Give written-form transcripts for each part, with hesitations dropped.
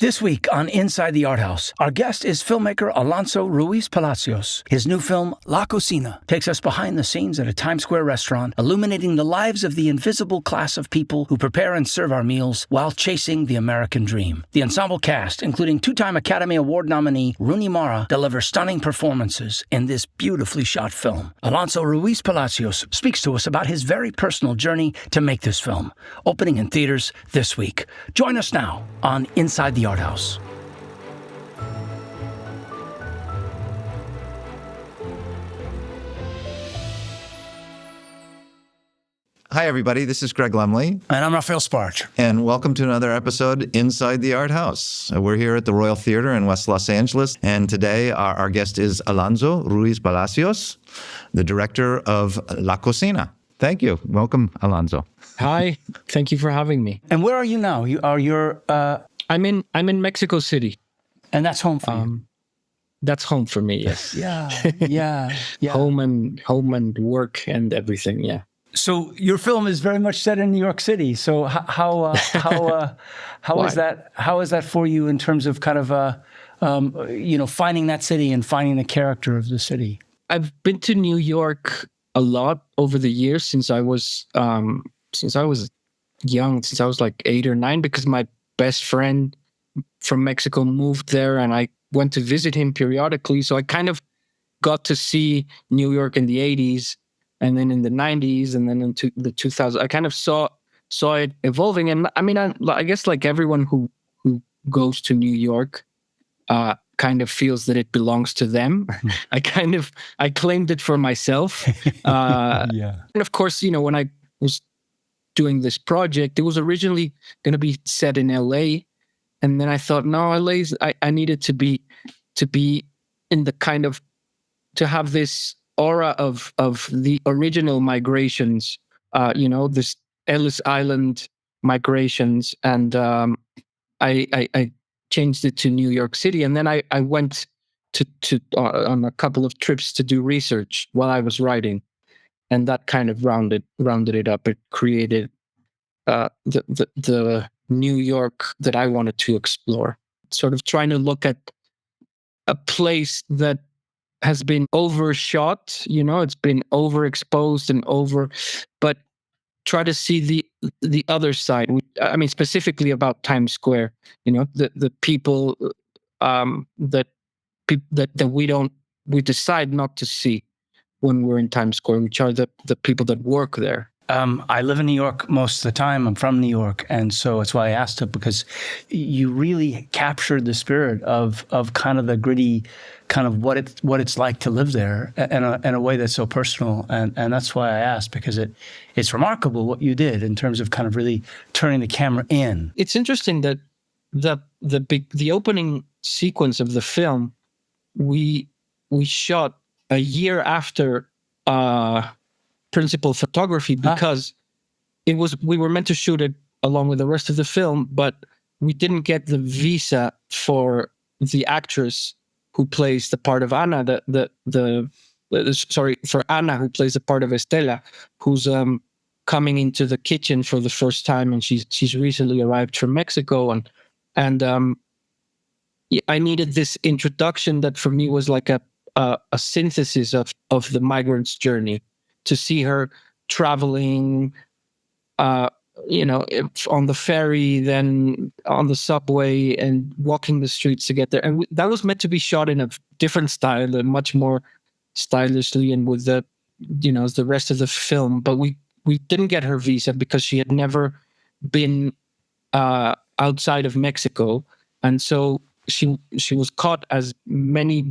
This week on Inside the Arthouse, our guest is filmmaker Alonso Ruizpalacios. His new film, La Cocina, takes us behind the scenes at a Times Square restaurant, illuminating the lives of the invisible class of people who prepare and serve our meals while chasing the American dream. The ensemble cast, including two-time Academy Award nominee Rooney Mara, delivers stunning performances in this beautifully shot film. Alonso Ruizpalacios speaks to us about his very personal journey to make this film, opening in theaters this week. Join us now on Inside the Arthouse. Hi, everybody. This is Greg Lumley. And I'm Raphael Sparge. And welcome to another episode Inside the Arthouse. We're here at the Royal Theater in West Los Angeles. And today our guest is Alonso Ruizpalacios, the director of La Cocina. Thank you. Welcome, Alonso. Hi. Thank you for having me. And where are you now? I'm in Mexico City. And that's home for you? That's home for me, yes. Yeah. Home and work and everything, yeah. So your film is very much set in New York City. So how is that? How is that for you in terms of kind of finding that city and finding the character of the city? I've been to New York a lot over the years since I was young, since I was like 8 or 9, because my best friend from Mexico moved there, and I went to visit him periodically. So I kind of got to see New York in the 80s. And then in the 90s, and then into the 2000s, I kind of saw it evolving. And I mean, I guess like everyone who goes to New York kind of feels that it belongs to them. I claimed it for myself. And of course, when I was doing this project, it was originally going to be set in LA. And then I thought, no, I needed to be in the kind of, to have this aura of the original migrations, this Ellis Island migrations, and I changed it to New York City, and then I went to on a couple of trips to do research while I was writing, and that kind of rounded it up. It created the New York that I wanted to explore, sort of trying to look at a place that has been overshot, it's been overexposed but try to see the other side. I mean, specifically about Times Square, the people that we decide not to see when we're in Times Square, which are the people that work there. I live in New York most of the time. I'm from New York. And so it's why I asked it, because you really captured the spirit of kind of the gritty, kind of what it's like to live there in a way that's so personal. And that's why I asked, because it's remarkable what you did in terms of kind of really turning the camera in. It's interesting that the opening sequence of the film, we shot a year after principal photography, because we were meant to shoot it along with the rest of the film, but we didn't get the visa for the actress who plays the part of Anna, for Anna, who plays the part of Stella, who's coming into the kitchen for the first time, and she's recently arrived from Mexico, and I needed this introduction that for me was like a synthesis of the migrant's journey. To see her traveling, on the ferry, then on the subway, and walking the streets to get there. And that was meant to be shot in a different style, much more stylishly, and with the rest of the film. But we didn't get her visa because she had never been outside of Mexico, and so she was caught, as many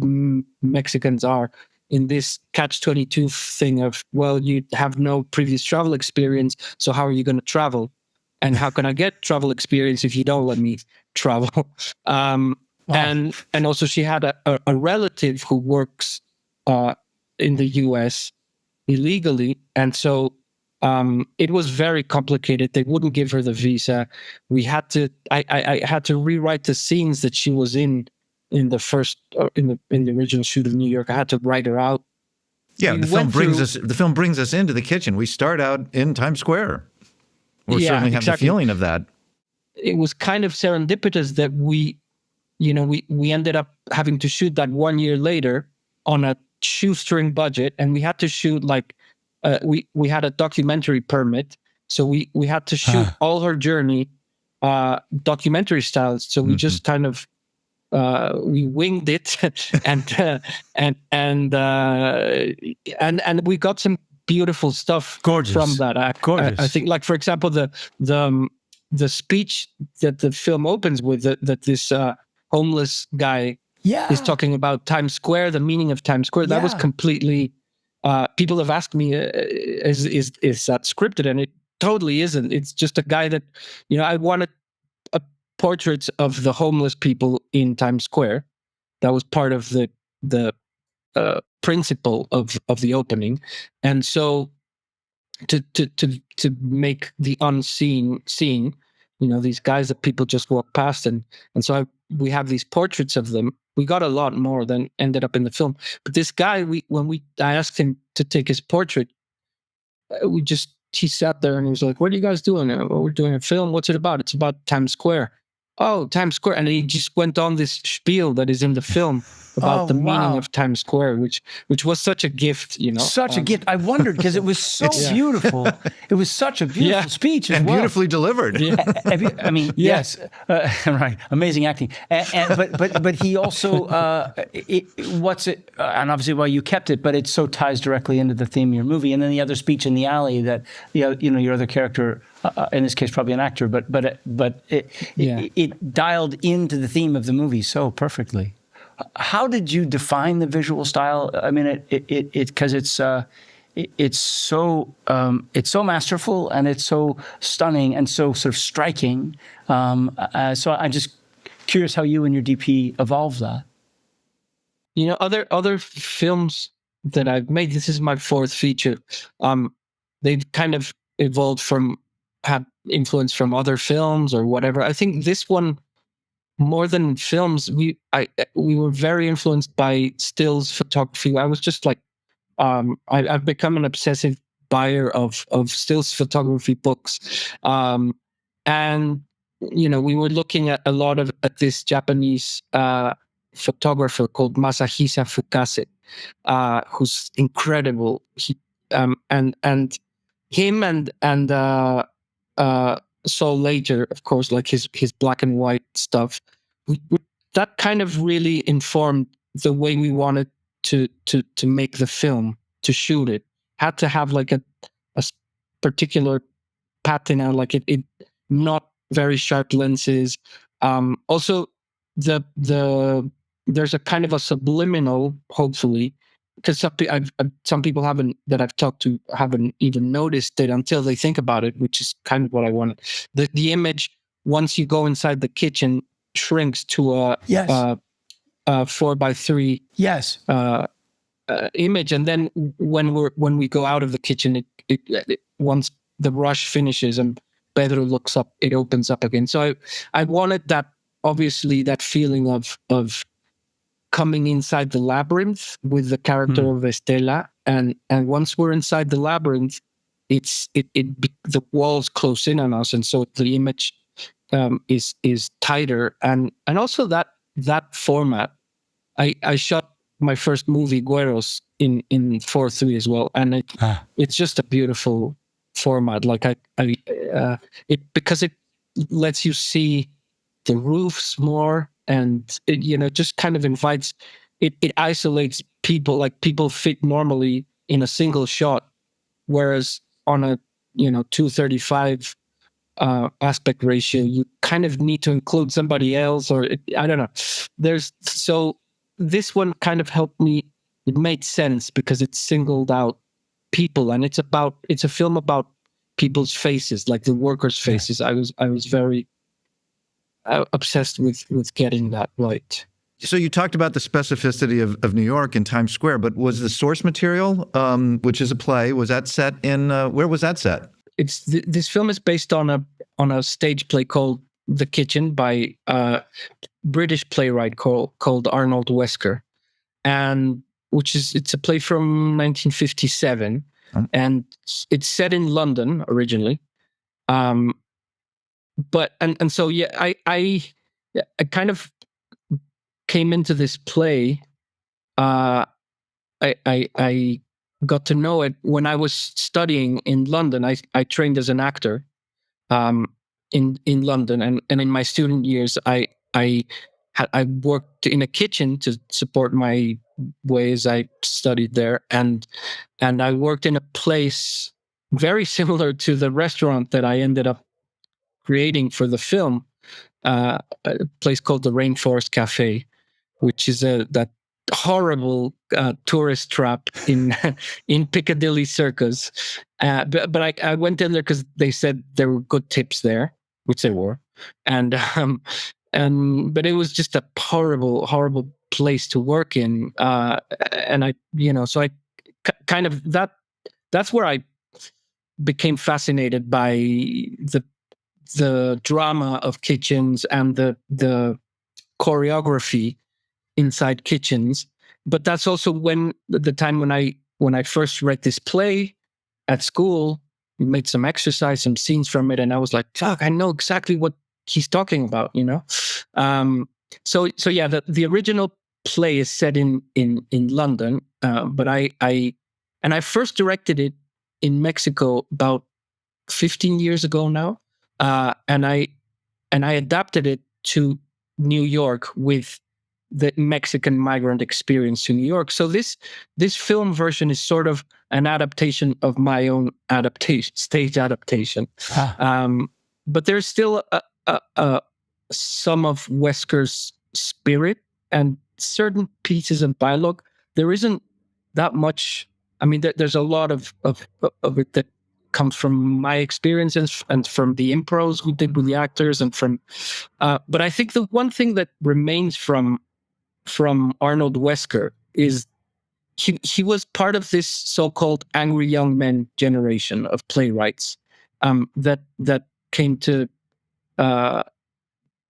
Mexicans are, in this catch-22 thing of, well, you have no previous travel experience, so how are you going to travel? And how can I get travel experience if you don't let me travel? Wow. And also she had a relative who works in the US illegally, and so it was very complicated. They wouldn't give her the visa. I had to rewrite the scenes that she was in the first in the original shoot of New York. I had to write her out. Yeah, the film brings us into the kitchen. We start out in Times Square. We certainly have the feeling of that. it was kind of serendipitous that we ended up having to shoot that 1 year later on a shoestring budget, and we had to shoot like we had a documentary permit, so we had to shoot all her journey documentary style. So we just kind of we winged it, and we got some beautiful stuff Gorgeous. from that. Gorgeous. I think, like for example, the speech that the film opens with, that this homeless guy is talking about Times Square, the meaning of Times Square. That was completely. People have asked me, is that scripted? And it totally isn't. It's just a guy that, I wanted portraits of the homeless people in Times Square. That was part of the principle of the opening, and so to make the unseen seen, these guys that people just walk past, and so we have these portraits of them. We got a lot more than ended up in the film, but this guy, I asked him to take his portrait, he sat there and he was like, "What are you guys doing?" "Oh, we're doing a film." "What's it about?" "It's about Times Square." "Oh, Times Square." And he just went on this spiel that is in the film about the meaning of Times Square, which was such a gift, Such a gift. I wondered, because it was so beautiful. It was such a beautiful speech as and well. beautifully delivered. Yes, right. Amazing acting. But he also, and obviously why you kept it, but it so ties directly into the theme of your movie. And then the other speech in the alley that, your other character, in this case probably an actor, but it dialed into the theme of the movie so perfectly. How did you define the visual style? I mean, because it's so masterful, and it's so stunning and so sort of striking. So I'm just curious how you and your DP evolved that. Other films that I've made. This is my fourth feature. They've kind of evolved had influence from other films or whatever. I think this one, more than films, we were very influenced by stills photography. I was just like, I've become an obsessive buyer of stills photography books, and we were looking at a lot at this Japanese photographer called Masahisa Fukase, who's incredible. He and him and so later, of course, like his black and white stuff, that kind of really informed the way we wanted to make the film, to shoot it. Had to have like a particular patina, like it not very sharp lenses. Also, there's a kind of a subliminal, hopefully, because some people that I've talked to haven't even noticed it until they think about it, which is kind of what I wanted. The image, once you go inside the kitchen, shrinks to a 4:3 image, and then when we go out of the kitchen, it once the rush finishes and Pedro looks up, it opens up again. So I wanted that, obviously, that feeling of coming inside the labyrinth with the character of Stella, and once we're inside the labyrinth, the walls close in on us, and so the image is tighter, and also that format. I shot my first movie, Gueros, in 4:3 as well, and it's just a beautiful format. Like because it lets you see the roofs more, and it just kind of invites. It isolates people, like people fit normally in a single shot, whereas on a 2:35 aspect ratio, you kind of need to include somebody else, or I don't know. So this one kind of helped me. It made sense because it singled out people, and it's a film about people's faces, like the workers' faces. I was very obsessed with getting that right. So you talked about the specificity of New York and Times Square, but was the source material, which is a play, was that set in, where was that set? This film is based on a stage play called The Kitchen by a British playwright called Arnold Wesker, and it's a play from 1957, and it's set in London originally. but and so yeah, I kind of came into this play. I got to know it when I was studying in London. I trained as an actor in London, and in my student years, I worked in a kitchen to support my way as I studied there, and I worked in a place very similar to the restaurant that I ended up creating for the film, a place called the Rainforest Cafe, which is that horrible tourist trap in in Piccadilly Circus. But I went in there because they said there were good tips there, which they were, and but it was just a horrible place to work in. And I, so I kind of that's where I became fascinated by the drama of kitchens and the choreography inside kitchens. But that's also when the time when I first read this play at school, made some exercise, some scenes from it, and I was like, fuck, I know exactly what he's talking about, So yeah, the original play is set in London, but I first directed it in Mexico about 15 years ago now, and I adapted it to New York with the Mexican migrant experience to New York. So this film version is sort of an adaptation of my own stage adaptation. But there's still some of Wesker's spirit and certain pieces of dialogue. There isn't that much. I mean, there's a lot of it that comes from my experiences and from the impros we did with the actors and from. But I think the one thing that remains from Arnold Wesker is he was part of this so-called angry young men generation of playwrights that came to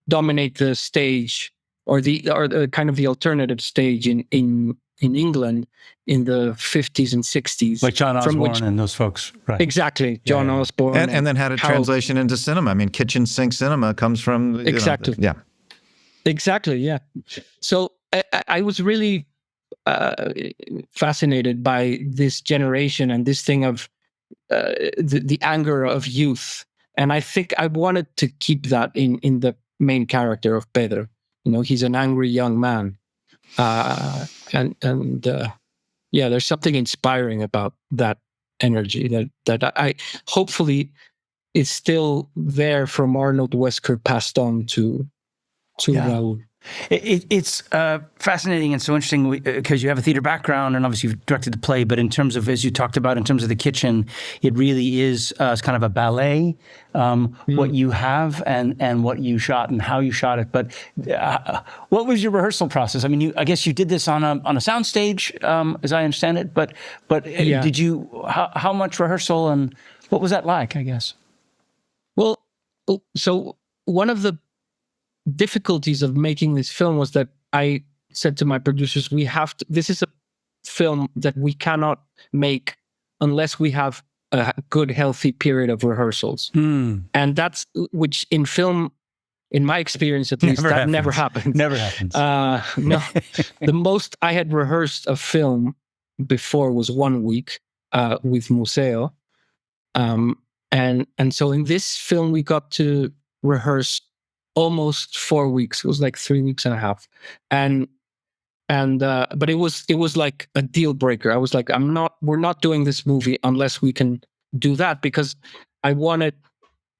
dominate the stage or the kind of the alternative stage in England in the 50s and 60s, like John Osborne and those folks, right? Exactly, John Osborne, and then had a translation into cinema. I mean, kitchen sink cinema comes from exactly, exactly, yeah. So I was really fascinated by this generation and this thing of the anger of youth, and I think I wanted to keep that in the main character of Pedro. He's an angry young man, and there's something inspiring about that energy that I hopefully is still there from Arnold Wesker passed on to Raul. It's fascinating and so interesting because you have a theater background and obviously you've directed the play, but in terms of, as you talked about, in terms of the kitchen, it really is kind of a ballet, what you have and what you shot and how you shot it. But what was your rehearsal process? I mean, I guess you did this on a sound stage, as I understand it, but did you, how much rehearsal and what was that like, I guess? Well, so one of the difficulties of making this film was that I said to my producers, this is a film that we cannot make unless we have a good, healthy period of rehearsals. And that's, which in film, in my experience at least, never happens. Never happens. No. The most I had rehearsed a film before was 1 week with Museo. And so in this film, we got to rehearse almost 4 weeks. It was like 3 weeks and a half. But it was like a deal breaker. I was like, we're not doing this movie unless we can do that, because I wanted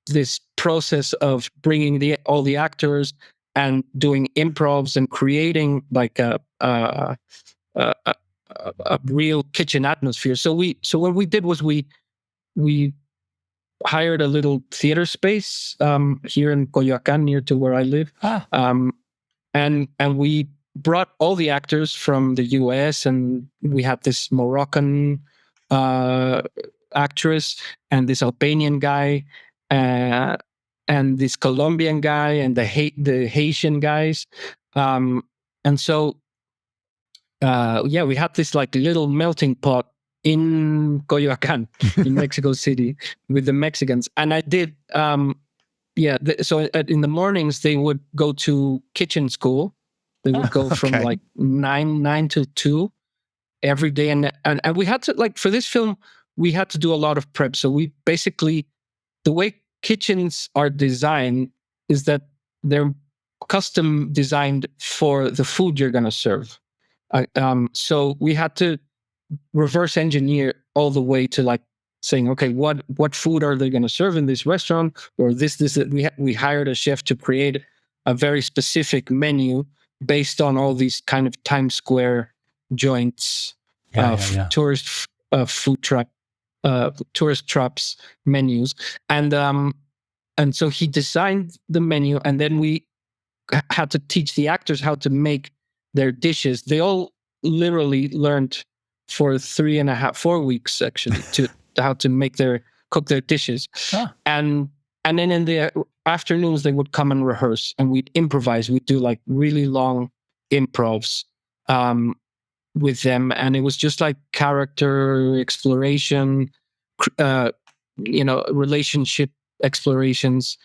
this process of bringing all the actors and doing improvs and creating like a real kitchen atmosphere. So what we did was we hired a little theater space here in Coyoacán, near to where I live. And we brought all the actors from the US, and we had this Moroccan actress and this Albanian guy and this Colombian guy and the Haitian guys. And so, we had this like little melting pot in Coyoacán, in Mexico City, with the Mexicans. And I did, yeah. In the mornings they would go to kitchen school. They would go from Okay. like 9 to 2 every day, and we had to, like, for this film we had to do a lot of prep. So we basically, the way kitchens are designed is that they're custom designed for the food you're going to serve. So we had to reverse engineer all the way to, like, saying, okay, what food are they going to serve in this restaurant, or this. We hired a chef to create a very specific menu based on all these kind of Times Square joints, tourist food truck, tourist traps menus, and so he designed the menu, and then we had to teach the actors how to make their dishes. They all literally learned for 3.5-4 weeks actually to how to cook their dishes. And then in the afternoons they would come and rehearse, and we'd improvise. We'd do like really long improvs with them, and it was just like character exploration, relationship explorations,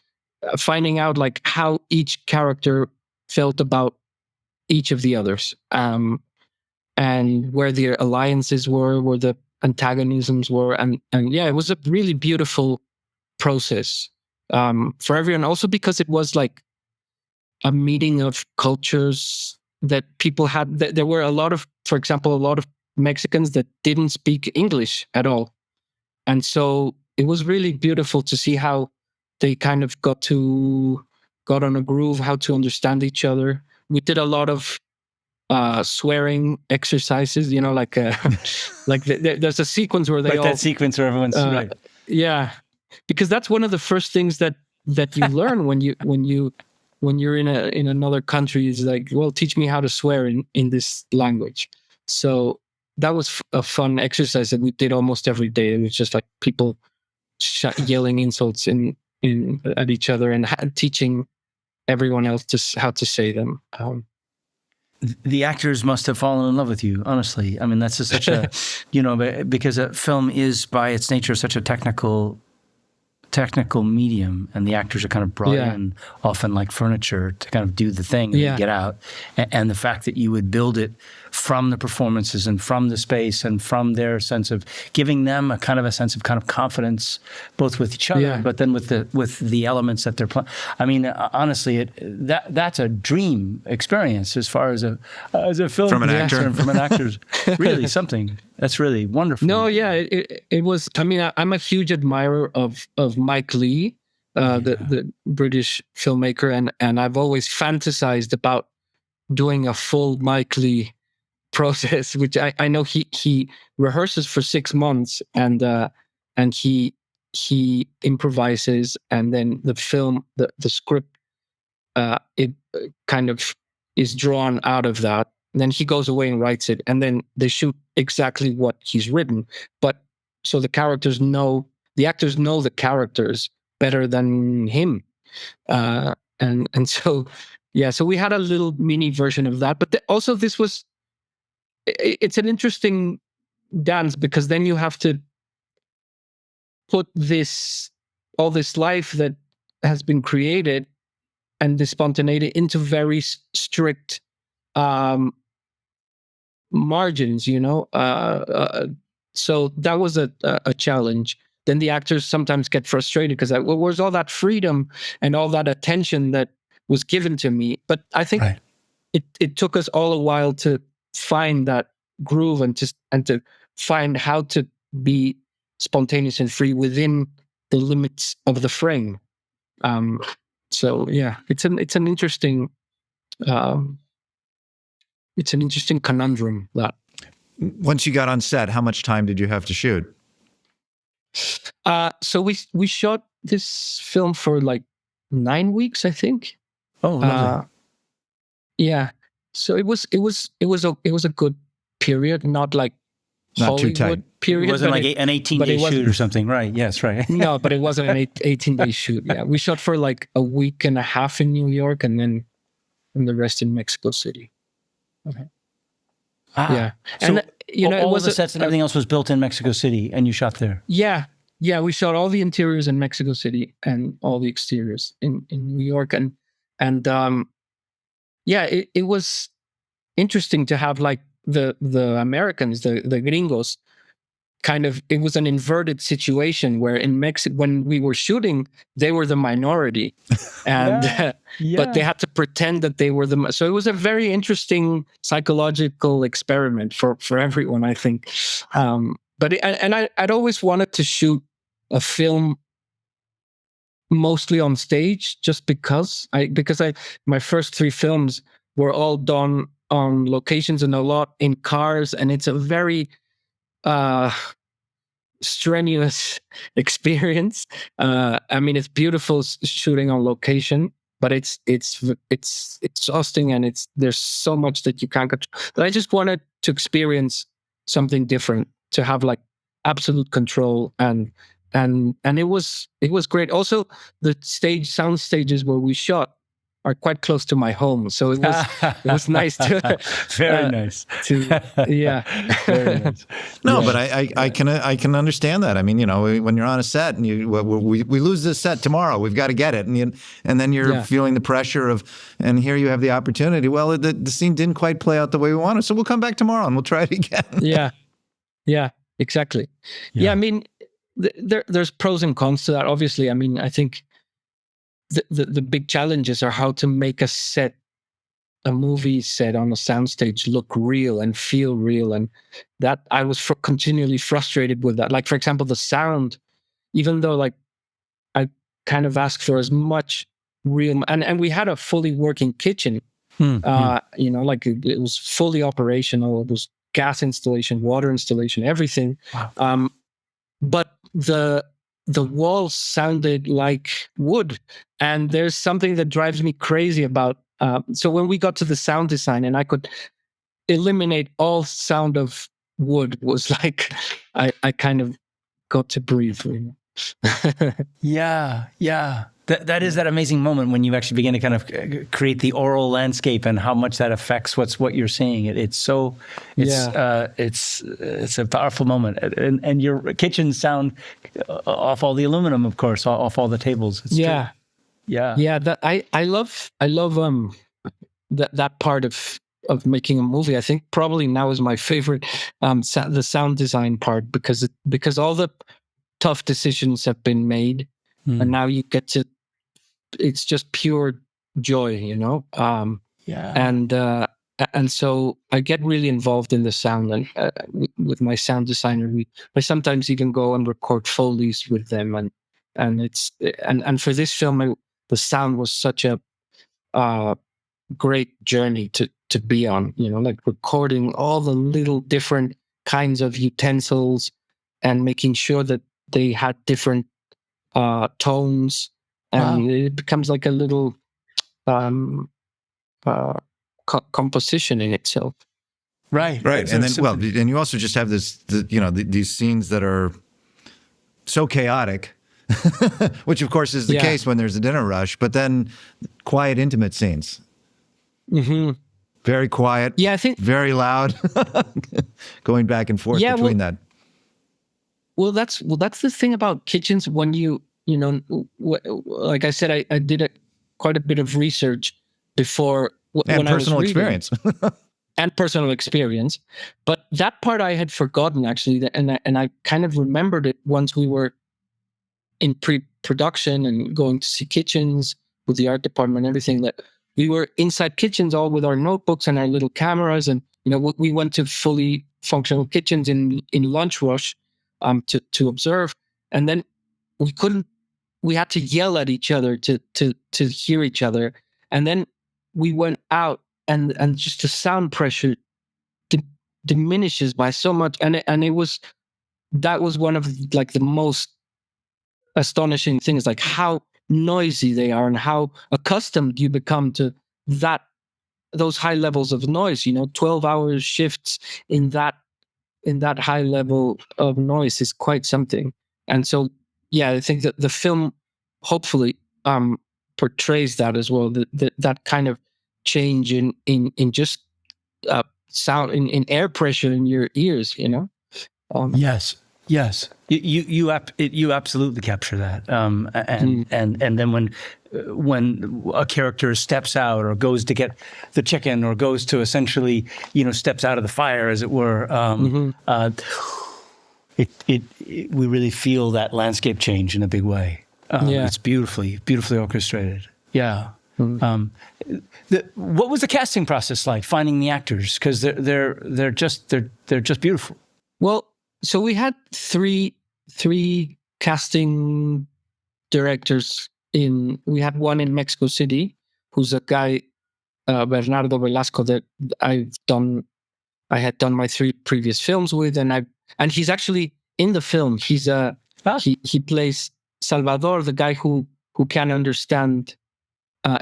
finding out like how each character felt about each of the others, and where their alliances were, where the antagonisms were, and yeah, it was a really beautiful process for everyone. Also because it was like a meeting of cultures that people had. There were for example, a lot of Mexicans that didn't speak English at all, and so it was really beautiful to see how they kind of got on a groove, how to understand each other. We did a lot of swearing exercises, like there's a sequence where they like all that sequence where everyone's right. Yeah, because that's one of the first things that you learn when you're in another country, is like, well, teach me how to swear in this language. So that was a fun exercise that we did almost every day. It was just like people yelling insults at each other, and teaching everyone else how to say them. The actors must have fallen in love with you, honestly. I mean, that's just such a, because a film is by its nature such a technical medium, and the actors are kind of brought in often like furniture to kind of do the thing and then get out. And the fact that you would build it from the performances and from the space and from their sense of giving them a kind of confidence, both with each other, but then with the elements that they're playing. I mean, honestly, that's a dream experience as far as a film from an actor and from an actor's really something. That's really wonderful. No, yeah, it was. I mean, I'm a huge admirer of Mike Leigh, the British filmmaker, and I've always fantasized about doing a full Mike Leigh process, which I know he rehearses for 6 months, and he improvises, and then the film, the script, it kind of is drawn out of that. And then he goes away and writes it, and then they shoot exactly what he's written. But so the actors know the characters better than him, and so so we had a little mini version of that. But also it's an interesting dance, because then you have to put all this life that has been created and the spontaneity into very strict margins, so that was a challenge. Then the actors sometimes get frustrated because where's all that freedom and all that attention that was given to me? But I think it took us all a while to find that groove and to find how to be spontaneous and free within the limits of the frame. So yeah, it's an interesting conundrum. That once you got on set, how much time did you have to shoot? So we shot this film for like 9 weeks, I think. Oh, lovely. Yeah. So it was a good period, not like not Hollywood too tight. period. It wasn't like an 18-day shoot or something, right? Yes, right. No, but it wasn't an 18-day shoot. Yeah, we shot for like a week and a half in New York, and then the rest in Mexico City. Okay. Ah, yeah, so and all the sets and everything else was built in Mexico City, and you shot there. Yeah, Yeah, we shot all the interiors in Mexico City and all the exteriors in New York, and yeah, it was interesting to have like the Americans, the gringos, kind of. It was an inverted situation where in Mexico, when we were shooting, they were the minority, and but they had to pretend that they were the. So it was a very interesting psychological experiment for everyone, I think. I'd always wanted to shoot a film mostly on stage, just because my first 3 films were all done on locations and a lot in cars, and it's a very strenuous experience. I mean, it's beautiful shooting on location, but it's exhausting, and there's so much that you can't control. But I just wanted to experience something different, to have like absolute control, and it was great. Also, the sound stages where we shot are quite close to my home, so it was nice to very nice to yeah. Very nice. No, but I can understand that. I mean, you know, when you're on a set and we lose this set tomorrow, we've got to get it, and then you're feeling the pressure of, and here you have the opportunity. Well, the scene didn't quite play out the way we wanted, so we'll come back tomorrow and we'll try it again. Yeah, exactly. Yeah, I mean, there's pros and cons to that. Obviously, I mean, I think the big challenges are how to make a movie set on a soundstage look real and feel real, and that I was continually frustrated with that. Like, for example, the sound, even though like I kind of asked for as much real, and we had a fully working kitchen, you know, like it was fully operational. It was gas installation, water installation, everything. Wow. But the walls sounded like wood, and there's something that drives me crazy about. So when we got to the sound design, and I could eliminate all sound of wood, was like I kind of got to breathe. You know? Yeah. That is that amazing moment when you actually begin to kind of create the oral landscape and how much that affects what you're seeing. It's a powerful moment, and your kitchen sound off all the aluminum, of course, off all the tables. It's true. Yeah. That I love that part of making a movie. I think probably now is my favorite, the sound design part, because all the tough decisions have been made, and now you get to. It's just pure joy, you know. And so I get really involved in the sound, and with my sound designer, I sometimes even go and record Foleys with them, and it's and for this film, the sound was such a great journey to be on, you know, like recording all the little different kinds of utensils and making sure that they had different tones. And it becomes like a little composition in itself. Right. And then, and you also just have these scenes that are so chaotic, which of course is the case when there's a dinner rush, but then quiet, intimate scenes. Mm-hmm. Very quiet. Yeah, I think very loud, going back and forth between that. Well, that's the thing about kitchens. When you know, like I said, I did quite a bit of research before and personal experience. And personal experience, but that part I had forgotten actually, and I kind of remembered it once we were in pre-production and going to see kitchens with the art department and everything. That we were inside kitchens all with our notebooks and our little cameras, and you know, we went to fully functional kitchens in lunch rush to observe, and then we had to yell at each other to hear each other, and then we went out. And just the sound pressure diminishes by so much, and that was one of like the most astonishing things, like how noisy they are and how accustomed you become to those high levels of noise. You know, 12-hour shifts in that high level of noise is quite something. And so, yeah, I think that the film hopefully portrays that as well. That kind of change in just sound, in air pressure in your ears, you know. Yes, Yes, you absolutely capture that. And then when a character steps out or goes to get the chicken or goes to essentially steps out of the fire, as it were, we really feel that landscape change in a big way. It's beautifully orchestrated. Yeah. What was the casting process like? Finding the actors, because they're just beautiful. Well, so we had three casting directors we had one in Mexico City, who's a guy, Bernardo Velasco, that I had done my 3 previous films with, and he's actually in the film. He's he plays Salvador, the guy who can understand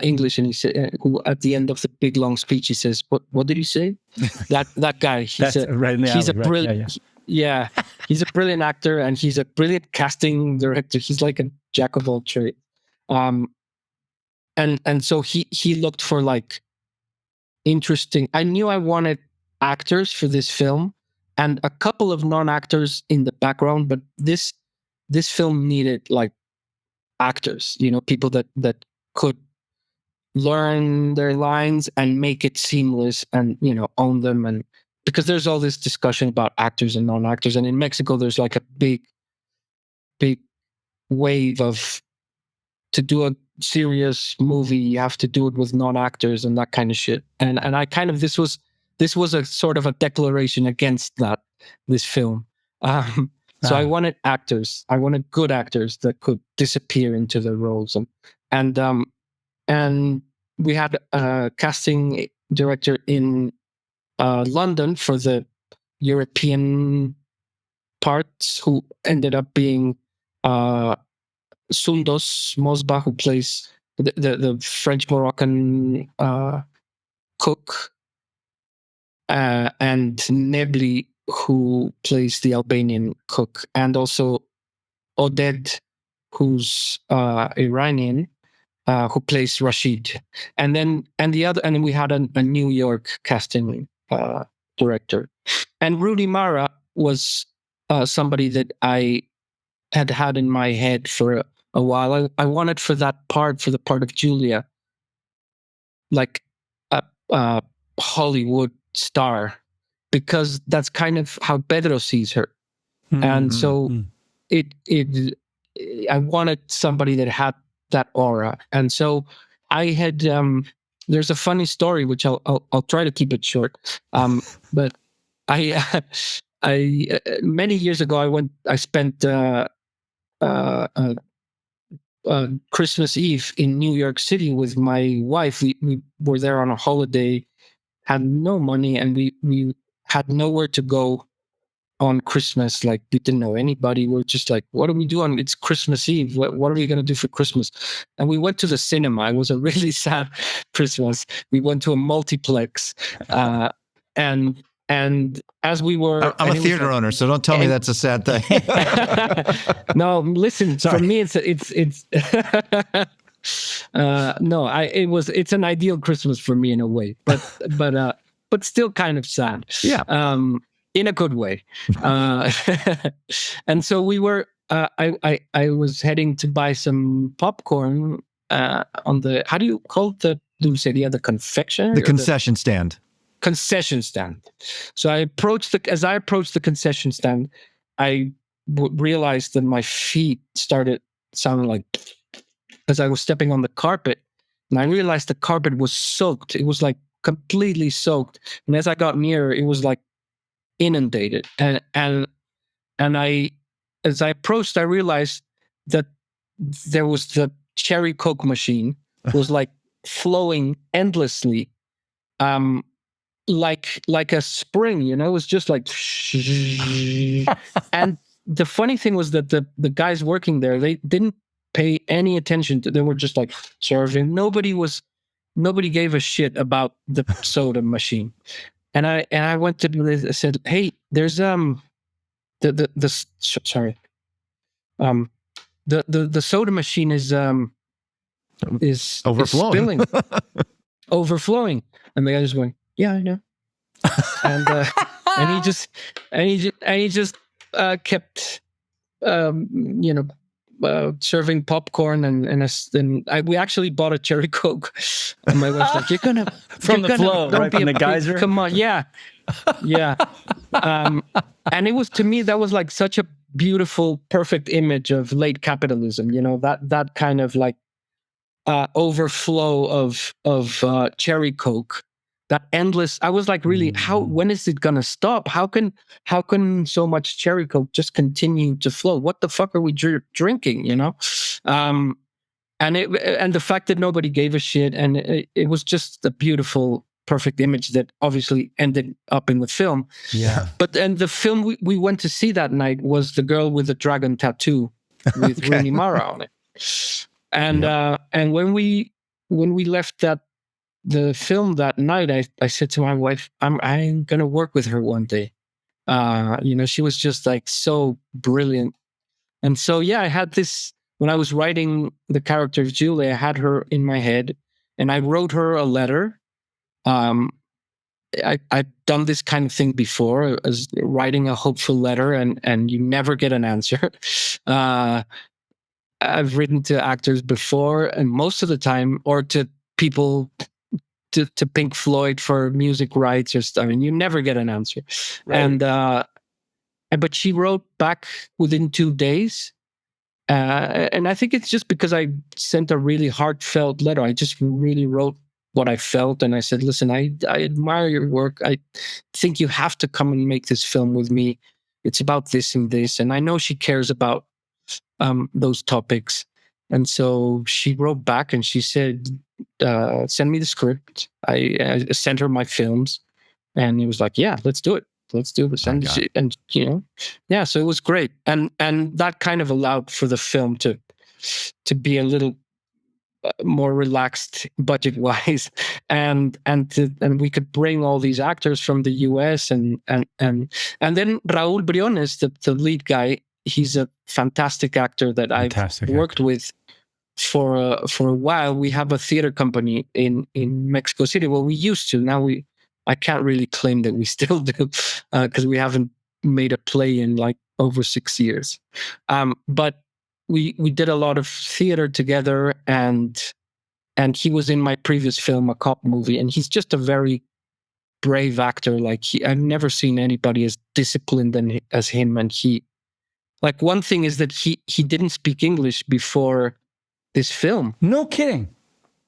English, and he said, who at the end of the big long speech he says, "What did you say?" That guy. He's right in the alley, a brilliant. Yeah, he's a brilliant actor, and he's a brilliant casting director. He's like a jack of all trades. And so he looked for like interesting. I knew I wanted actors for this film, and a couple of non-actors in the background, but this film needed like actors, people that could learn their lines and make it seamless and own them. And because there's all this discussion about actors and non-actors, and in Mexico there's like a big wave of, to do a serious movie you have to do it with non-actors and that kind of shit, and I kind of, this was a sort of a declaration against this film. So I wanted actors, I wanted good actors that could disappear into their roles, and we had a casting director in London for the European parts, who ended up being Sundos Mosba, who plays the French Moroccan cook, and Nebli, who plays the Albanian cook, and also Oded, who's Iranian, who plays Rashid, and then we had a New York casting director, and Rudy Mara was somebody that I had in my head for a while. I wanted for the part of Julia, like a Hollywood star, because that's kind of how Pedro sees her. And so I wanted somebody that had that aura. And so I had, there's a funny story, which I'll try to keep it short. But I many years ago, I spent Christmas Eve in New York City with my wife. We were there on a holiday, had no money, and we had nowhere to go on Christmas. Like, we didn't know anybody. We're just like, what do we do on, it's Christmas Eve. What are we going to do for Christmas? And we went to the cinema. It was a really sad Christmas. We went to a multiplex, and as we were, I'm a theater owner, so don't tell me that's a sad thing. No, listen. Sorry. For me, it's no. It's an ideal Christmas for me in a way, but still kind of sad. Yeah. In a good way. And so we were. I was heading to buy some popcorn on the, how do you call it, the dulceria, the confection, the concession stand. Concession stand. So as I approached the concession stand, I realized that my feet started sounding like, as I was stepping on the carpet, and I realized the carpet was soaked. It was like completely soaked. And as I got nearer, it was like inundated. And as I approached, I realized that there was the cherry Coke machine was like flowing endlessly. Like a spring, it was just like, and the funny thing was that the guys working there, they didn't pay any attention to, they were just like serving. Nobody gave a shit about the soda machine. And I went to, I said, hey, there's the soda machine is overflowing. Is spilling, overflowing. And the guy just went, yeah, I know. And he just kept, you know, serving popcorn and we actually bought a cherry Coke. And my wife's like, From the flow, don't right be from a the geyser? Come on, yeah. And it was, to me, that was like such a beautiful, perfect image of late capitalism. You know, that kind of like overflow of cherry Coke. That endless. I was like, really, when is it gonna stop? How can so much cherry Coke just continue to flow? What the fuck are we drinking? You know, and the fact that nobody gave a shit, and it was just a beautiful, perfect image that obviously ended up in the film. Yeah. But and the film we went to see that night was The Girl with the Dragon Tattoo with Rooney Mara on it. And when we left the film that night, I said to my wife, I'm gonna work with her one day. You know, she was just like so brilliant. And so I had this, when I was writing the character of Julie, I had her in my head, and I wrote her a letter. I've done this kind of thing before, as writing a hopeful letter, and you never get an answer. I've written to actors before, and most of the time, or to people, to Pink Floyd for music rights or stuff, and you never get an answer. Right. But she wrote back within 2 days. And I think it's just because I sent a really heartfelt letter. I just really wrote what I felt, and I said, listen, I admire your work. I think you have to come and make this film with me. It's about this and this. And I know she cares about those topics. And so she wrote back and she said, send me the script. I sent her my films, and it was like, yeah, let's do it. Let's do this. And you know, so it was great. And that kind of allowed for the film to be a little more relaxed budget wise, and we could bring all these actors from the US, and then Raúl Briones, the lead guy, he's a fantastic actor that I've worked with for a while. We have a theater company in Mexico City. Well, we used to. Now I can't really claim that we still do, because we haven't made a play in like over 6 years. But we did a lot of theater together, and he was in my previous film, a cop movie, and he's just a very brave actor. Like I've never seen anybody as disciplined as him. And he, like, one thing is that he didn't speak English before this film. No kidding.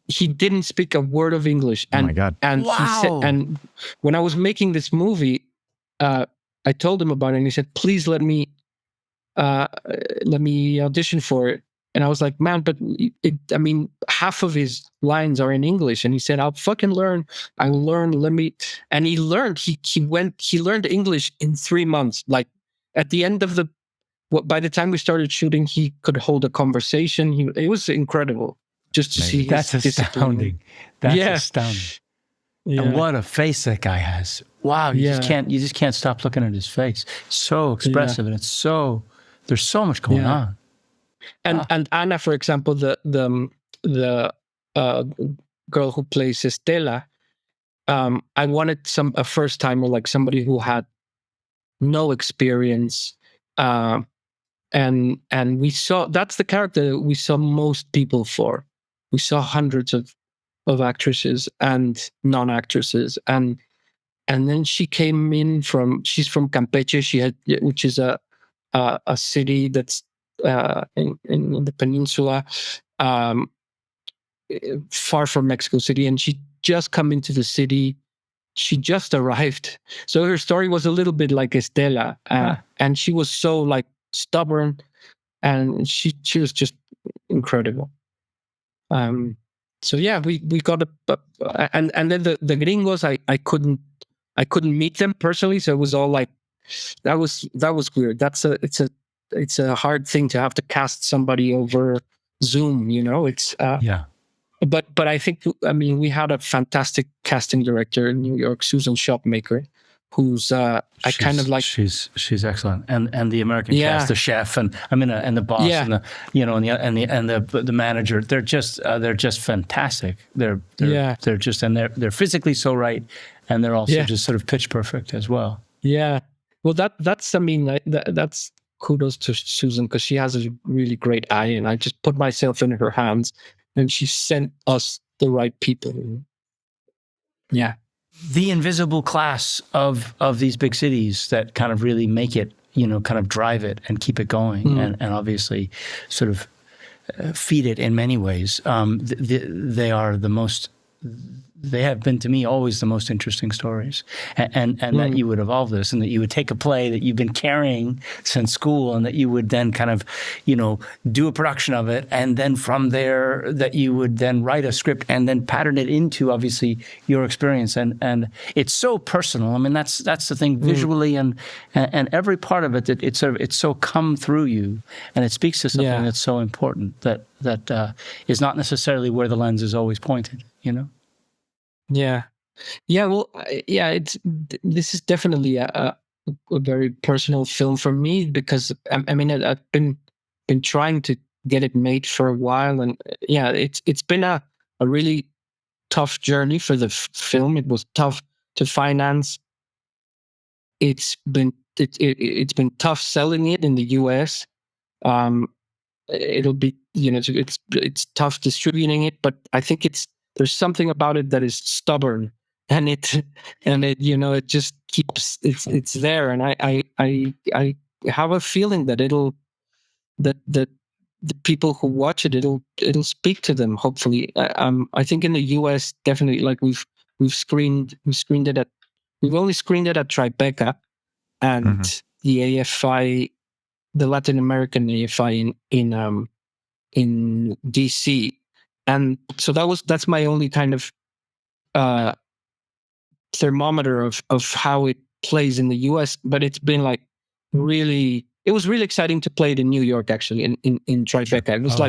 He didn't speak a word of English. And, oh my God. And wow. He said, and when I was making this movie, I told him about it, and he said, please let me audition for it. And I was like, man, but half of his lines are in English. And he said, I'll fucking learn. I will learn. And he learned. He learned English in 3 months. Like at the end of by the time we started shooting, he could hold a conversation. It was incredible just to see. That's astounding. That's astounding. Yeah. And what a face that guy has. Wow. You just can't stop looking at his face. So expressive. And there's so much going on. And Anna, for example, the girl who plays Stella, I wanted a first timer, like somebody who had no experience, and we saw, that's the character that we saw most people for. We saw hundreds of actresses and non-actresses, and then she came in she's from Campeche, which is a city that's in the peninsula, far from Mexico City, and she just come into the city. She just arrived, so her story was a little bit like Stella, and she was so like stubborn, and she was just incredible. So yeah, we got and then the gringos, I couldn't meet them personally, so it was all like that was weird. It's a hard thing to have to cast somebody over Zoom, you know. It's But I think, we had a fantastic casting director in New York, Susan Shopmaker, who's she's excellent, and the American cast, the chef, and the boss, and the manager. They're just fantastic. They're physically so right, and they're also just sort of pitch perfect as well. Yeah. Well, that's I mean that's kudos to Susan, because she has a really great eye, and I just put myself in her hands, and she sent us the right people. Yeah. The invisible class of these big cities that kind of really make it, kind of drive it and keep it going, and obviously sort of feed it in many ways. They are the most. They have been to me always the most interesting stories, and that you would evolve this, and that you would take a play that you've been carrying since school, and that you would then kind of, do a production of it, and then from there that you would then write a script and then pattern it into obviously your experience, and it's so personal. I mean, that's the thing visually, and every part of it, it's so come through you, and it speaks to something that's so important that is not necessarily where the lens is always pointed. Yeah. Well, this is definitely a very personal film for me, because I mean, I've been trying to get it made for a while, and it's been a really tough journey for the film. It was tough to finance. It's been tough selling it in the US. It'll be, it's tough distributing it, but I think there's something about it that is stubborn, and it it just keeps it's there, and I have a feeling that that the people who watch it, it'll speak to them, hopefully. I think in the US, definitely, like we've only screened it at Tribeca and the AFI, the Latin American AFI in DC. And so that's my only kind of thermometer of how it plays in the US. But it's been like it was really exciting to play it in New York, actually, in Tribeca. It was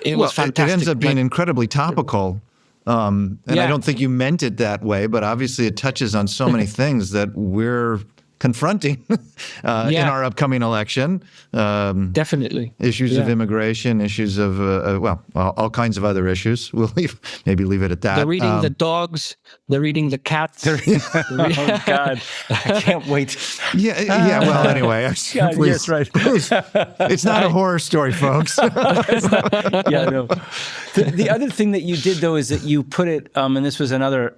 it was fantastic. It ends up being incredibly topical. And I don't think you meant it that way, but obviously it touches on so many things that we're confronting in our upcoming election. Definitely. Issues of immigration, issues of, all kinds of other issues. We'll maybe leave it at that. They're eating the dogs. They're eating the cats. Oh, God. I can't wait. Well, anyway. Please, yes, right. It's not a horror story, folks. No. The other thing that you did, though, is that you put it, and this was another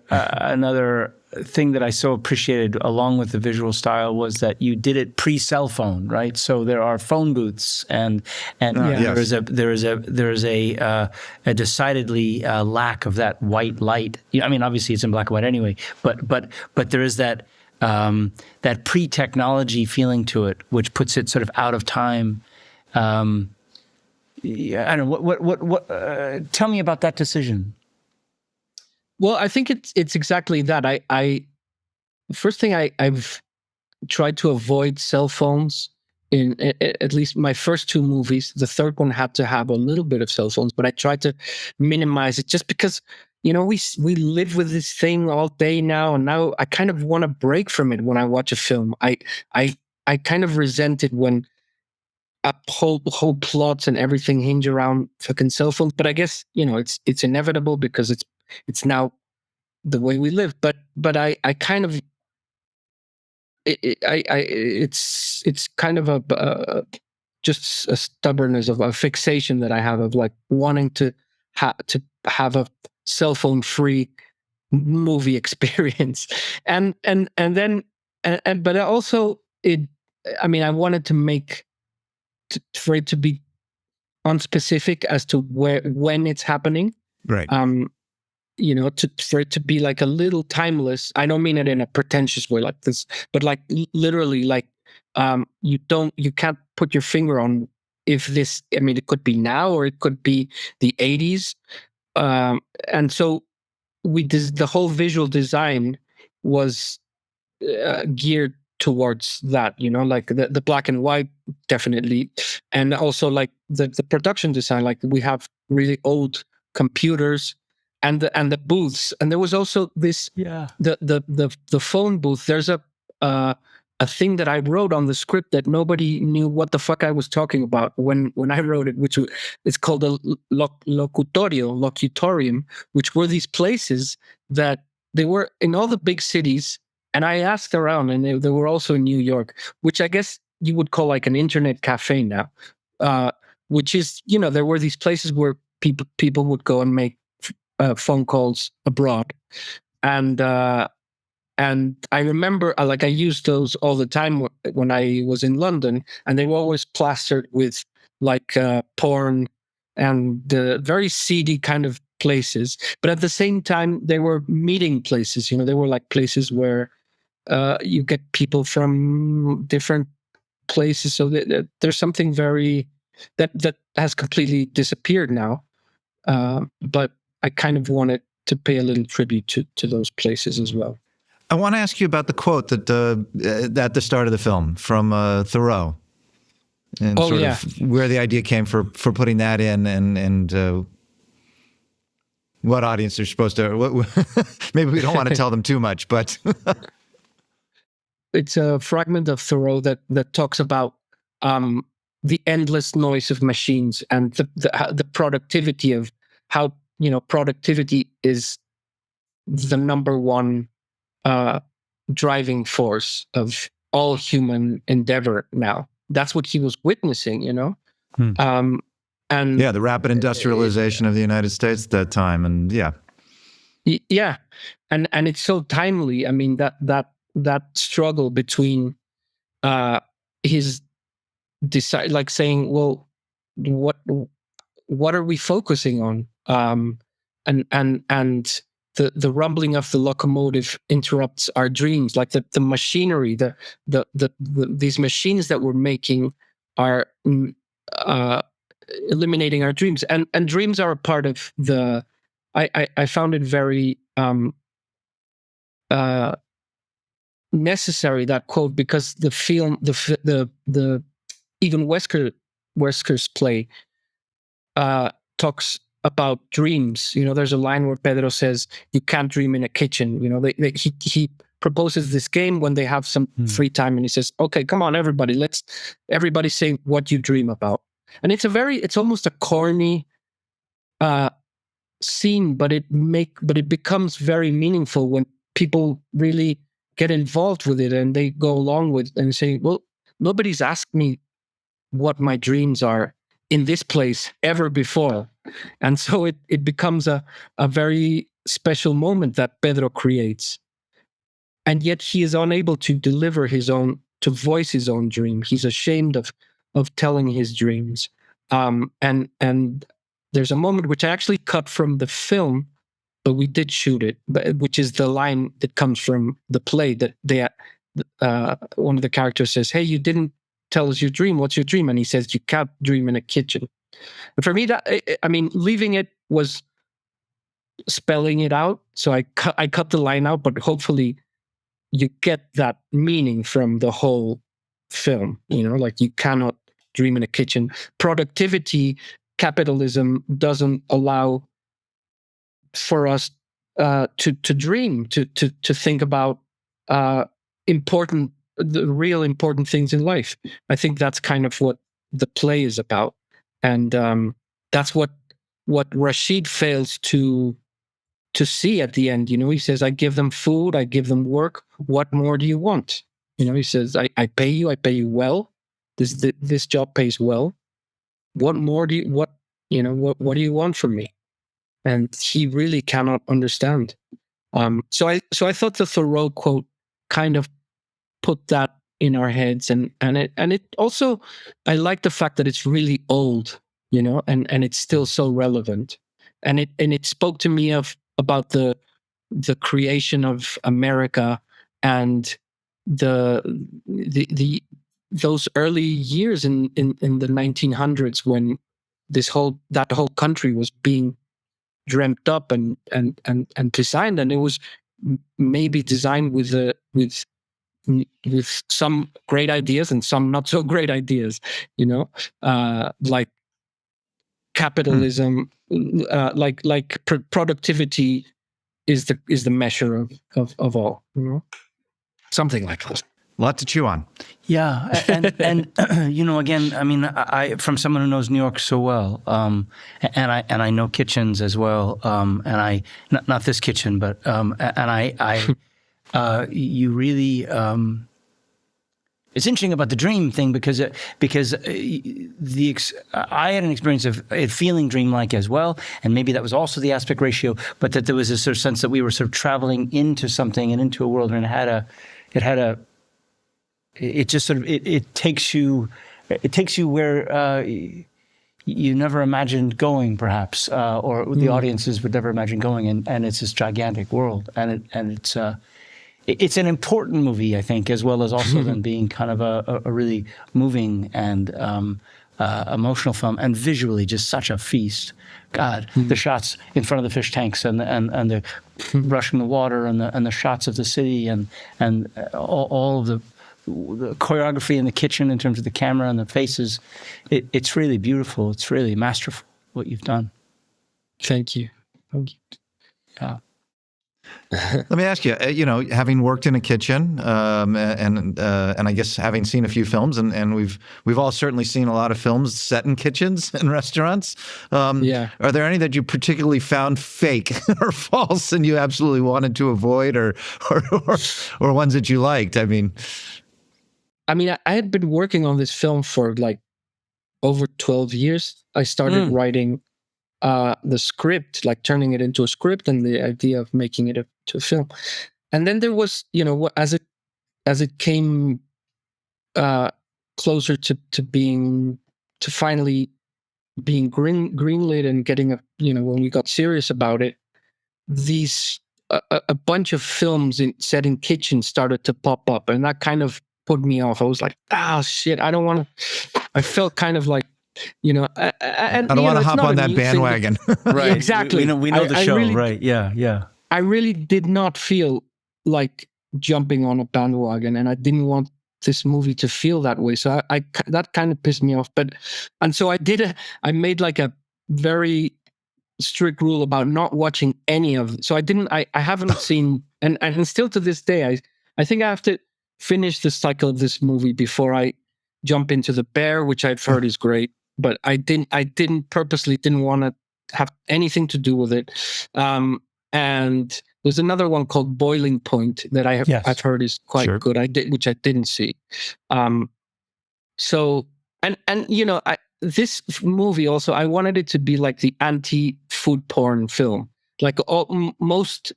thing that I so appreciated along with the visual style, was that you did it pre-cell phone, right? So there are phone booths, and there is a decidedly lack of that white light. I mean, obviously it's in black and white anyway, but there is that pre-technology feeling to it, which puts it sort of out of time. I don't know what. Tell me about that decision. Well, I think it's exactly that. The first thing I've tried to avoid cell phones in at least my first two movies. The third one had to have a little bit of cell phones, but I tried to minimize it, just because we live with this thing all day now, and now I kind of want to break from it when I watch a film. I kind of resent it when whole plots and everything hinge around fucking cell phones. But I guess it's inevitable, because it's now the way we live. But I kind of it's kind of just a stubbornness of a fixation that I have of like wanting to have a cell phone free movie experience, and but also I wanted to make for it to be unspecific as to when it's happening, right? For it to be like a little timeless. I don't mean it in a pretentious way like this, but like literally, like you can't put your finger on if this. I mean, it could be now or it could be the 80s, and so the whole visual design was geared towards that, like the black and white, definitely, and also like the production design. Like we have really old computers and the booths, and there was also this the phone booth. There's a thing that I wrote on the script that nobody knew what the fuck I was talking about when I wrote it, which it's called a locutorium, which were these places that they were in all the big cities. And I asked around, and they were also in New York, which I guess you would call like an internet cafe now, which is, there were these places where people would go and make phone calls abroad. And I remember, I used those all the time when I was in London, and they were always plastered with like porn and the very seedy kind of places. But at the same time, they were meeting places. They were like places where you get people from different places. So there's something very that has completely disappeared now. But I kind of wanted to pay a little tribute to those places as well. I want to ask you about the quote that at the start of the film from Thoreau, and of where the idea came for putting that in, and what audience they're supposed to. Maybe we don't want to tell them too much, but it's a fragment of Thoreau that talks about the endless noise of machines and the productivity of how productivity is the number one driving force of all human endeavor now. That's what he was witnessing, and the rapid industrialization of the United States at that time, and and it's so timely. I mean, that struggle between his decide, like saying, well, what are we focusing on, and the rumbling of the locomotive interrupts our dreams. Like the machinery, these machines that we're making are eliminating our dreams, and dreams are a part of the. I found it very necessary, that quote, because the film, the even Wesker's play talks about dreams. There's a line where Pedro says, "You can't dream in a kitchen." He proposes this game when they have some free time, and he says, "Okay, come on, everybody, let's say what you dream about." And it's almost a corny scene, but it becomes very meaningful when people really get involved with it and they go along with and say, "Well, nobody's asked me what my dreams are in this place ever before." And so it becomes a very special moment that Pedro creates. And yet he is unable to to voice his own dream. He's ashamed of telling his dreams. And there's a moment which I actually cut from the film, but we did shoot it, which is the line that comes from the play that one of the characters says, "Hey, you didn't tell us your dream. What's your dream?" And he says, "You can't dream in a kitchen." But for me, leaving it was spelling it out. So I cut the line out, but hopefully you get that meaning from the whole film. Like, you cannot dream in a kitchen. Productivity, capitalism doesn't allow for us to dream, to think about the real important things in life. I think that's kind of what the play is about. And that's what Rashid fails to see at the end. He says, "I give them food, I give them work. What more do you want?" He says, I pay you well. This job pays well. What more do you, what do you want from me? And he really cannot understand. So I thought the Thoreau quote kind of put that in our heads, and it also, I like the fact that it's really old, and it's still so relevant, and it spoke to me about the creation of America and those early years in the 1900s, when that whole country was being dreamt up and designed, and it was maybe designed with some great ideas and some not so great ideas, like capitalism, like productivity is the measure of all, something like that. A lot to chew on. Yeah, and again, I mean, I from someone who knows New York so well, and I know kitchens as well, and I not this kitchen, but and you really. It's interesting about the dream thing because I had an experience of it feeling dreamlike as well, and maybe that was also the aspect ratio, but that there was a sort of sense that we were sort of traveling into something and into a world, and it takes you where you never imagined going, perhaps, or the audiences would never imagine going, and it's this gigantic world, and it's an important movie, I think, as well as also then being kind of a really moving and emotional film, and visually just such a feast. God, the shots in front of the fish tanks and the rushing the water and the shots of the city and all of the choreography in the kitchen in terms of the camera and the faces. It's really beautiful. It's really masterful what you've done. Thank you. Yeah. Let me ask you, having worked in a kitchen, and I guess having seen a few films, and we've all certainly seen a lot of films set in kitchens and restaurants. Are there any that you particularly found fake or false, and you absolutely wanted to avoid, or ones that you liked? I mean, I had been working on this film for like over 12 years. I started writing the script, like turning it into a script, and the idea of making it to a film. And then there was, as it came closer to finally being greenlit and getting when we got serious about it, a bunch of films set in kitchens started to pop up, and that kind of put me off. I was like, oh shit, I don't want to. I felt kind of like, I don't want to hop on that bandwagon. Right. Exactly. We know the show, really, right? Yeah. I really did not feel like jumping on a bandwagon, and I didn't want this movie to feel that way. So I that kind of pissed me off. So I made like a very strict rule about not watching any of it. So I haven't seen, and still to this day, I think I have to finish the cycle of this movie before I jump into The Bear, which I've heard is great. But I purposely didn't want to have anything to do with it. And there's another one called Boiling Point that I've heard is quite good. Which I didn't see. This movie also, I wanted it to be like the anti-food porn film. Like most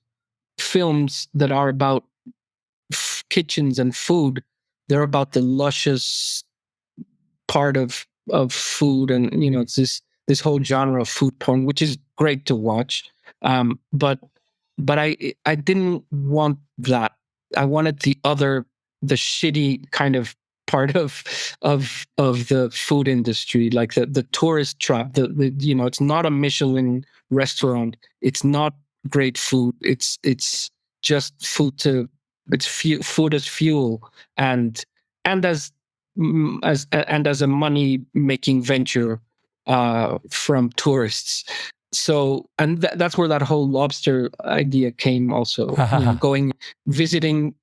films that are about kitchens and food, they're about the luscious part of food, and it's this whole genre of food porn, which is great to watch, but I didn't want that. I wanted the shitty kind of part of the food industry, like the tourist trap. It's not a Michelin restaurant, it's not great food, it's just food as fuel and as a money-making venture from tourists. So, and that's where that whole lobster idea came also. Visiting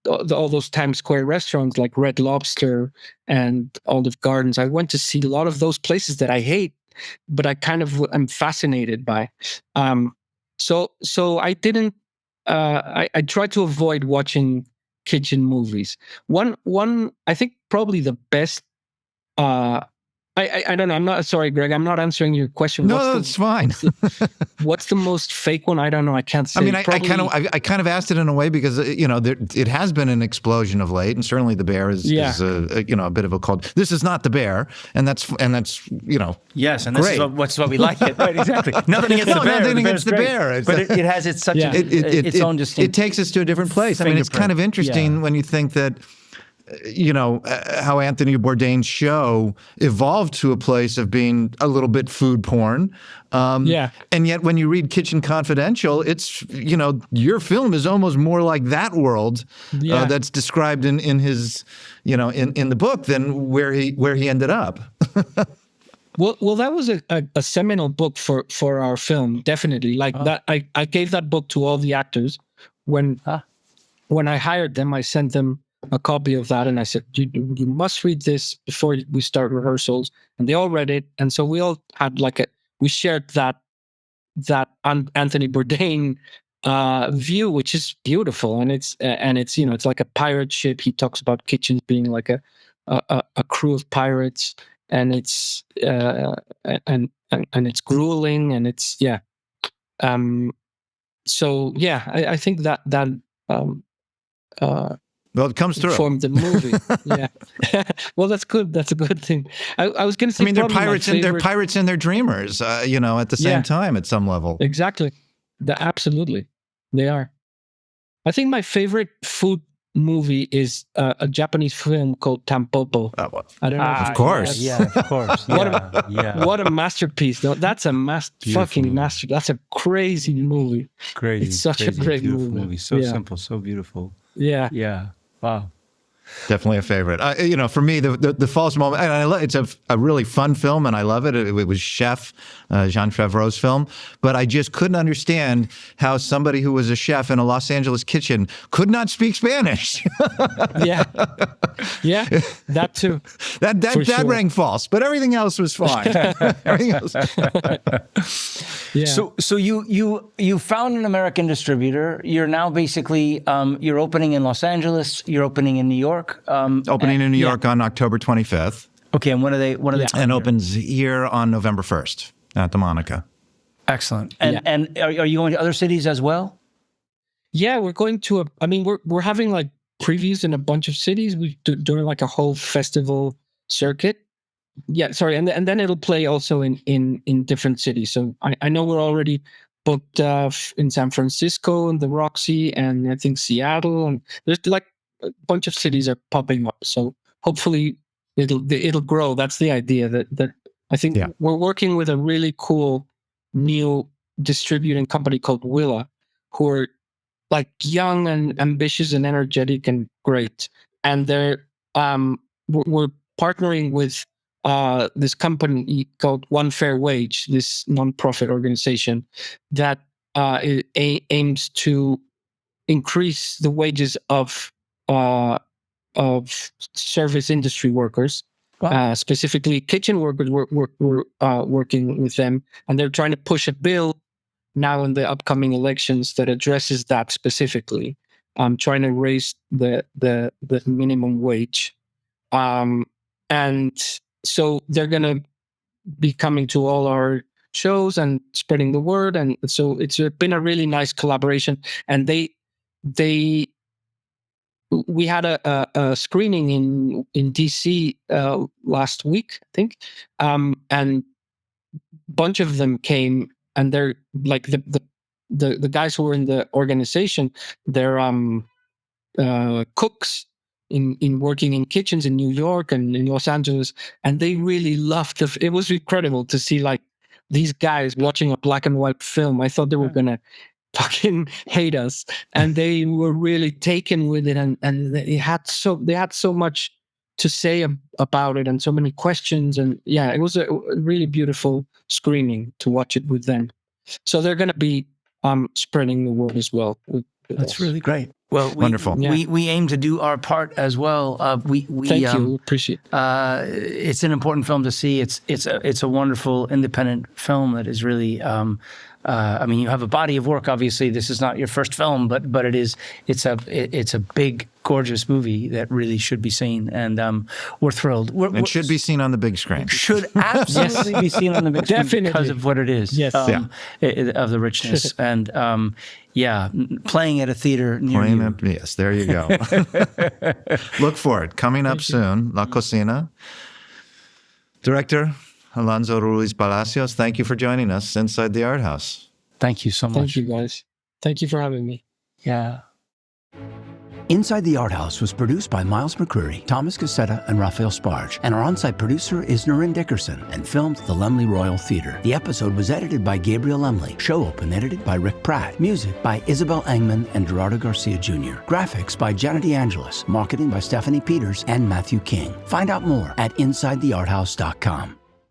all those Times Square restaurants like Red Lobster and Olive Gardens. I went to see a lot of those places that I hate, but I kind of am fascinated by. So I didn't, I tried to avoid watching kitchen movies. One, I think probably the best. I don't know. I'm not sorry, Greg. I'm not answering your question. No, that's fine. What's the most fake one? I don't know. I can't say. I mean, I kind of asked it in a way because it has been an explosion of late, and certainly The Bear is a bit of a cult. This is not The Bear, and that's yes, and this is what we like it, right? Exactly. Nothing against The Bear. Nothing against The Bear, but it has its own distinct. It takes us to a different place. I mean, it's kind of interesting when you think that. How Anthony Bourdain's show evolved to a place of being a little bit food porn. And yet when you read Kitchen Confidential, it's, your film is almost more like that world that's described in his, in the book than where he ended up. Well, that was a seminal book for our film, definitely. Like that, I gave that book to all the actors. When I hired them, I sent them a copy of that, and I said, you must read this before we start rehearsals. And they all read it, and so we all had we shared that Anthony Bourdain view, which is beautiful, and it's it's like a pirate ship. He talks about kitchens being like a crew of pirates, and it's and it's grueling, and it's so I think that well, it comes through. formed the movie. Yeah. Well, that's good. That's a good thing. I was going to say, I mean, they're probably pirates my and they're favorite- pirates and they're dreamers, at the same time at some level. Exactly. Absolutely. They are. I think my favorite food movie is a Japanese film called Tampopo. Oh, well, I don't know. Of course. Yeah, of course. Yeah, What a masterpiece. No, that's a fucking master. That's a crazy movie. Crazy. It's such a crazy, great beautiful movie. So Yeah. simple, so beautiful. Yeah. Yeah. Wow. Definitely a favorite. For me, the false moment, and it's a really fun film, and I love it. It was Chef, Jean Favreau's film, but I just couldn't understand how somebody who was a chef in a Los Angeles kitchen could not speak Spanish. Yeah. Yeah. That too. that sure. rang false, but everything else was fine. Everything else. Yeah. So you found an American distributor. You're now basically you're opening in Los Angeles. You're opening in New York. Opening in New York on October 25th, Okay, and what are they? and opens here on November 1st at the Monica. Excellent. And are you going to other cities as well? Yeah, we're going to we're having like previews in a bunch of cities. We're doing like a whole festival circuit. Yeah, sorry, and then it'll play also in different cities. So I know we're already booked in San Francisco and the Roxy, and I think Seattle, and there's like a bunch of cities are popping up. So hopefully it'll grow. That's the idea. That I think we're working with a really cool new distributing company called Willa, who are like young and ambitious and energetic and great. And they're we're partnering with this company called One Fair Wage, this nonprofit organization that aims to increase the wages of service industry workers. Wow. Specifically kitchen workers. We're working with them, and they're trying to push a bill now in the upcoming elections that addresses that specifically. Trying to raise the minimum wage, and so they're going to be coming to all our shows and spreading the word, and so it's been a really nice collaboration. And we had a screening in DC last week, I think, and a bunch of them came, and they're like the guys who were in the organization. They're cooks in working in kitchens in New York and in Los Angeles, and they really loved it. It was incredible to see like these guys watching a black and white film. I thought they were gonna fucking hate us, and they were really taken with it, and they had so much to say about it, and so many questions, and it was a really beautiful screening to watch it with them. So they're going to be spreading the word as well. That's really great. Well, Wonderful. We aim to do our part as well. We Thank you. Appreciate it. It's an important film to see. It's a wonderful independent film that is really. You have a body of work. Obviously, this is not your first film, but it's a big, gorgeous movie that really should be seen, and we're thrilled. It should be seen on the big screen. Should absolutely be seen on the big screen Definitely. because of what it is. Yes. Of the richness and playing at a theater near you. Yes, there you go. Look for it. Coming up soon, La Cocina. Director Alonso Ruizpalacios, thank you for joining us inside the Arthouse. Thank you so much. Thank you, guys. Thank you for having me. Yeah. Inside the Arthouse was produced by Miles McCreary, Thomas Cassetta, and Raphael Sparge, and our on-site producer is Norrin Dickerson, and filmed at the Laemmle Royal Theatre. The episode was edited by Gabriel Laemmle, show open edited by Rick Pratt, music by Isabel Engman and Gerardo Garcia Jr., graphics by Janet DeAngelis, marketing by Stephanie Peters and Matthew King. Find out more at InsideTheArthouse.com.